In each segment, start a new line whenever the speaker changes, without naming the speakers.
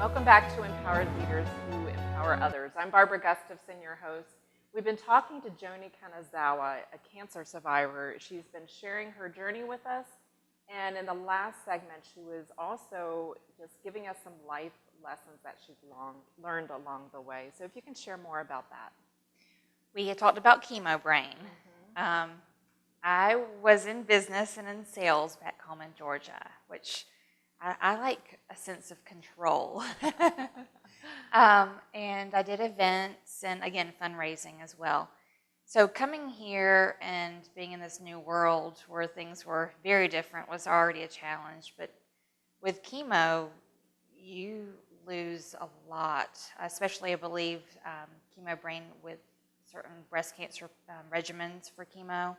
Welcome back to Empowered Leaders Who Empower Others. I'm Barbara Gustafson, your host. We've been talking to Joni Kanazawa, a cancer survivor. She's been sharing her journey with us, and in the last segment, she was also just giving us some life lessons that she's learned along the way. So if you can share more about that.
We had talked about chemo brain. I was in business and in sales back home in Georgia, which I like a sense of control. And I did events and, again, fundraising as well. So coming here and being in this new world where things were very different was already a challenge. But with chemo, you lose a lot, especially, I believe, chemo brain with certain breast cancer regimens for chemo.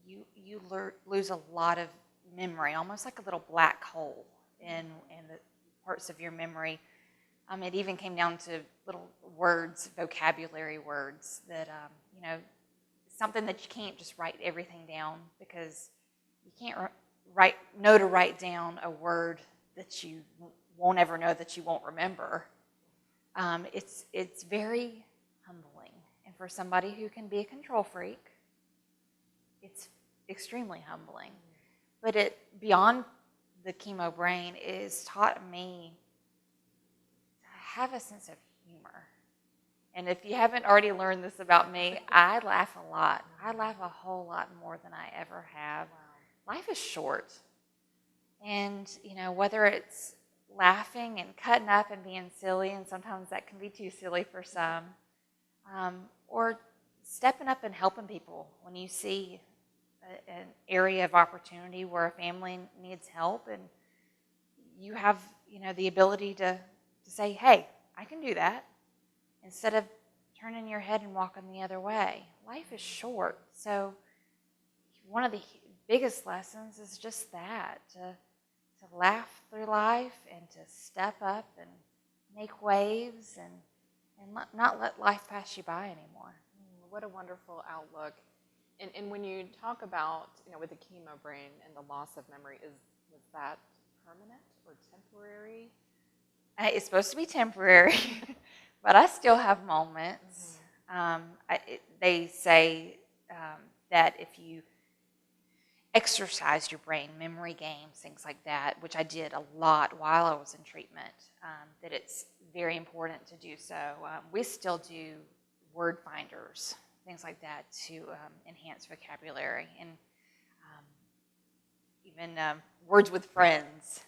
You lose a lot of memory, almost like a little black hole in the parts of your memory. It even came down to little words, vocabulary words that, something that you can't just write everything down, because you can't know to write down a word that you won't ever know, that you won't remember. It's very humbling. And for somebody who can be a control freak, it's extremely humbling. But beyond the chemo brain, is taught me to have a sense of humor. And if you haven't already learned this about me, I laugh a lot. I laugh a whole lot more than I ever have. Wow. Life is short. And, whether it's laughing and cutting up and being silly, and sometimes that can be too silly for some, or stepping up and helping people when you see an area of opportunity where a family needs help, and you have, the ability to say, hey, I can do that, instead of turning your head and walking the other way. Life is short. So one of the biggest lessons is just that, to laugh through life and to step up and make waves and not let life pass you by anymore.
What a wonderful outlook. And when you talk about, with the chemo brain and the loss of memory, was that permanent or temporary?
It's supposed to be temporary, but I still have moments. They say that if you exercise your brain, memory games, things like that, which I did a lot while I was in treatment, that it's very important to do so. We still do word finders, things like that, to enhance vocabulary, and even words with friends,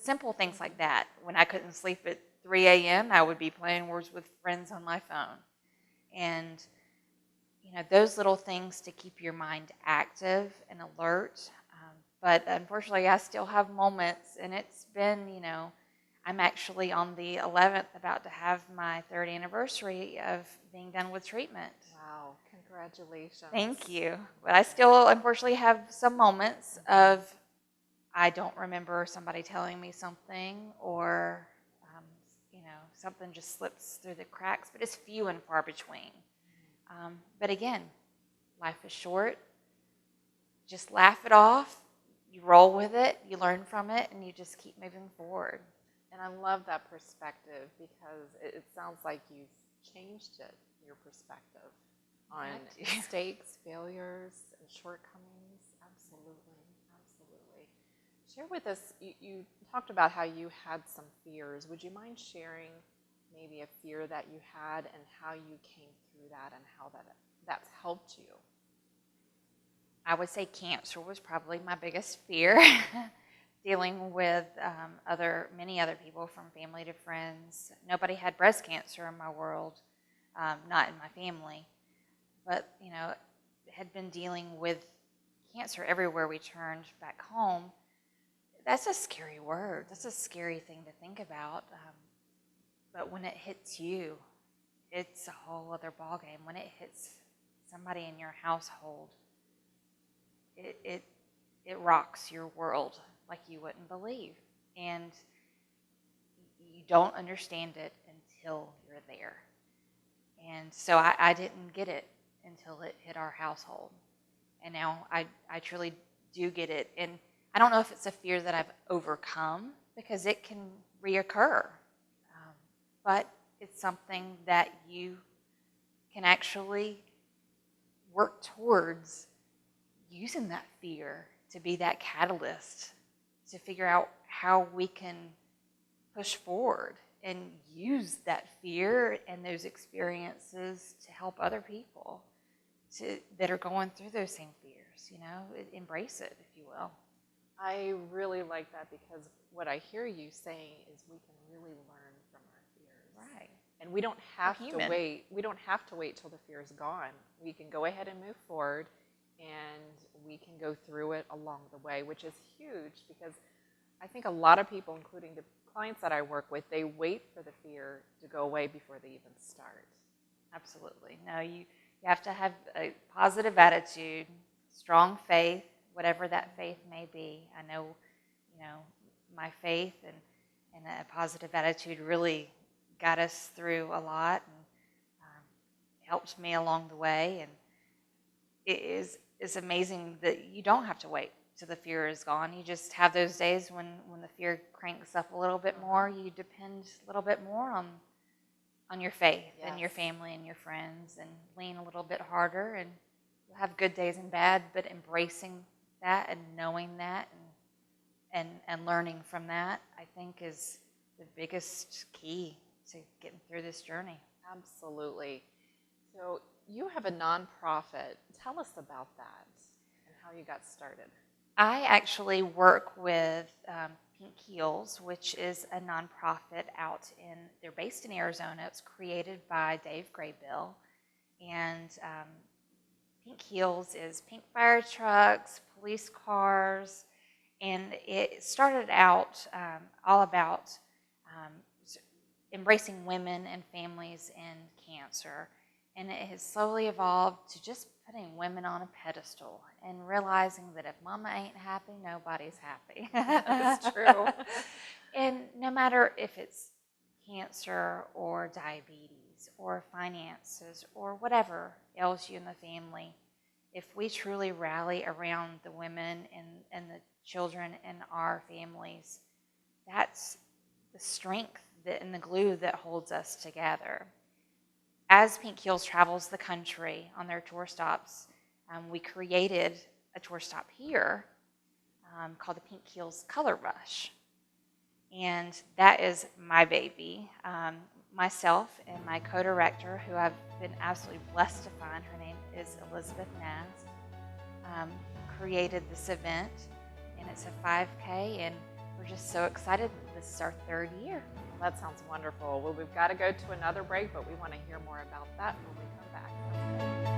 simple things like that. When I couldn't sleep at 3 a.m., I would be playing words with friends on my phone. And, those little things to keep your mind active and alert. But unfortunately, I still have moments, and it's been, I'm actually on the 11th about to have my 3rd anniversary of being done with treatment.
Wow, congratulations.
Thank you. But I still, unfortunately, have some moments of I don't remember somebody telling me something, or, something just slips through the cracks, but it's few and far between. But again, life is short. Just laugh it off. You roll with it, you learn from it, and you just keep moving forward.
And I love that perspective, because it sounds like you've changed your perspective on mistakes, failures, and shortcomings. Absolutely. Share with us, you talked about how you had some fears. Would you mind sharing maybe a fear that you had and how you came through that and how that's helped you?
I would say cancer was probably my biggest fear. Dealing with many other people, from family to friends. Nobody had breast cancer in my world, not in my family. But, had been dealing with cancer everywhere we turned back home. That's a scary word. That's a scary thing to think about. But when it hits you, it's a whole other ballgame. When it hits somebody in your household, it rocks your world like you wouldn't believe. And you don't understand it until you're there. And so I didn't get it until it hit our household. And now I truly do get it. And I don't know if it's a fear that I've overcome, because it can reoccur. But it's something that you can actually work towards using that fear to be that catalyst to figure out how we can push forward and use that fear and those experiences to help other people that are going through those same fears, embrace it, if you will.
I really like that because what I hear you saying is we can really learn from our fears.
Right.
And we don't have
We're
to
human.
wait. We don't have to wait till the fear is gone. We can go ahead and move forward, and we can go through it along the way, which is huge because I think a lot of people, including the clients that I work with, they wait for the fear to go away before they even start.
Absolutely. No, you have to have a positive attitude, strong faith, whatever that faith may be. I know, my faith and a positive attitude really got us through a lot and helped me along the way. And it's amazing that you don't have to wait till the fear is gone. You just have those days when the fear cranks up a little bit more. You depend a little bit more on your faith and your family and your friends, and lean a little bit harder. And you'll have good days and bad, but embracing that and knowing that and learning from that, I think, is the biggest key to getting through this journey.
Absolutely. So you have a nonprofit. Tell us about that and how you got started.
I actually work with Pink Heels, which is a nonprofit they're based in Arizona. It's created by Dave Graybill. And Pink Heels is pink fire trucks, police cars, and it started out all about embracing women and families in cancer. And it has slowly evolved to just putting women on a pedestal and realizing that if mama ain't happy, nobody's happy.
That's true.
And no matter if it's cancer or diabetes or finances or whatever ails you in the family, if we truly rally around the women and the children in our families, that's the strength and the glue that holds us together. As Pink Heels travels the country on their tour stops, we created a tour stop here called the Pink Heels Color Rush. And that is my baby. Myself and my co-director, who I've been absolutely blessed to find, her name is Elizabeth Nast, created this event. And it's a 5K, and we're just so excited that this is our third year.
Well, that sounds wonderful. Well, we've got to go to another break, but we want to hear more about that when we come back.